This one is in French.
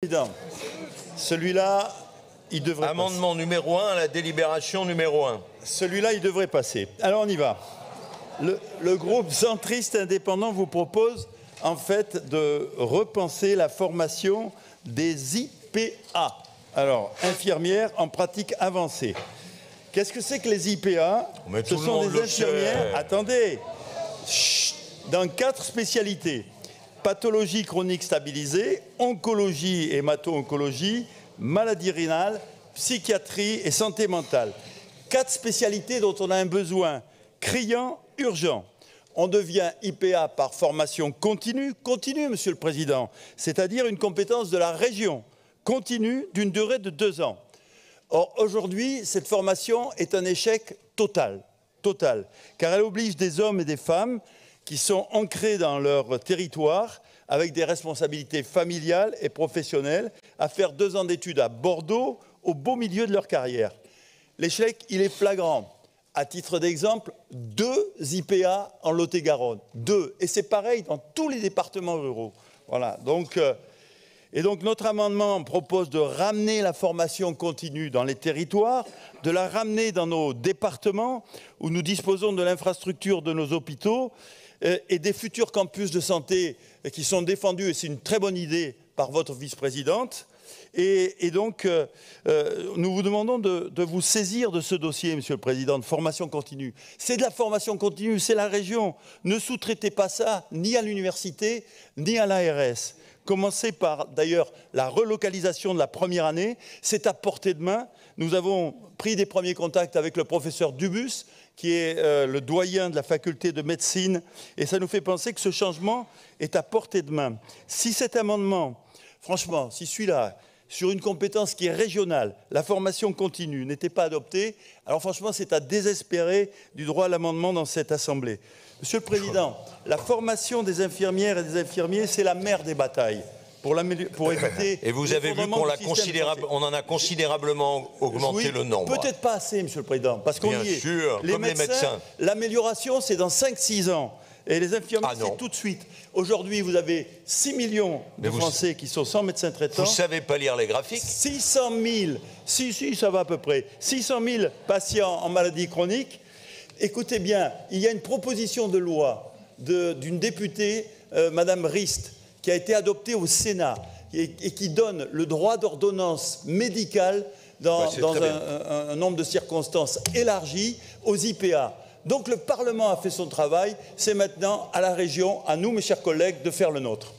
Président, celui-là, il devrait Amendement passer. numéro 1 à la délibération numéro 1. Celui-là, il devrait passer. Alors, on y va. Le groupe centriste indépendant vous propose, en fait, de repenser la formation des IPA. Alors, infirmières en pratique avancée. Qu'est-ce que c'est que les IPA? Ce sont des infirmières, attendez, dans 4 spécialités. Pathologie chronique stabilisée, oncologie, hémato-oncologie, maladie rénale, psychiatrie et santé mentale. 4 spécialités dont on a un besoin criant, urgent. On devient IPA par formation continue, Monsieur le Président, c'est-à-dire une compétence de la région, continue d'une durée de 2 ans. Or, aujourd'hui, cette formation est un échec total, car elle oblige des hommes et des femmes qui sont ancrés dans leur territoire, avec des responsabilités familiales et professionnelles, à faire 2 ans d'études à Bordeaux, au beau milieu de leur carrière. L'échec, il est flagrant. À titre d'exemple, 2 IPA en Lot-et-Garonne. 2. Et c'est pareil dans tous les départements ruraux. Voilà. Donc, notre amendement propose de ramener la formation continue dans les territoires, de la ramener dans nos départements, où nous disposons de l'infrastructure de nos hôpitaux, et des futurs campus de santé qui sont défendus, et c'est une très bonne idée, par votre vice-présidente. Et donc, nous vous demandons de vous saisir de ce dossier, Monsieur le Président, de formation continue. C'est de la formation continue, c'est la région. Ne sous-traitez pas ça, ni à l'université, ni à l'ARS. Commencez par, d'ailleurs, la relocalisation de la première année. C'est à portée de main. Nous avons pris des premiers contacts avec le professeur Dubus, qui est le doyen de la faculté de médecine, et ça nous fait penser que ce changement est à portée de main. Si cet amendement, franchement, si celui-là, sur une compétence qui est régionale, la formation continue, n'était pas adopté, alors franchement, c'est à désespérer du droit à l'amendement dans cette Assemblée. Monsieur le Président, la formation des infirmières et des infirmiers, c'est la mère des batailles. Pour éviter. Et vous avez vu qu'on en a considérablement augmenté le nombre. Peut-être pas assez, Monsieur le Président, parce qu'on y est. Bien sûr, comme les médecins. L'amélioration, c'est dans 5-6 ans. Et les infirmiers, c'est tout de suite. Aujourd'hui, vous avez 6 millions de Français qui sont sans médecin traitant. Vous ne savez pas lire les graphiques? 600 000, si, ça va à peu près. 600 000 patients en maladie chronique. Écoutez bien, il y a une proposition de loi d'une députée, Madame Rist, qui a été adoptée au Sénat et qui donne le droit d'ordonnance médicale dans un nombre de circonstances élargi aux IPA. Donc le Parlement a fait son travail, c'est maintenant à la région, à nous mes chers collègues, de faire le nôtre.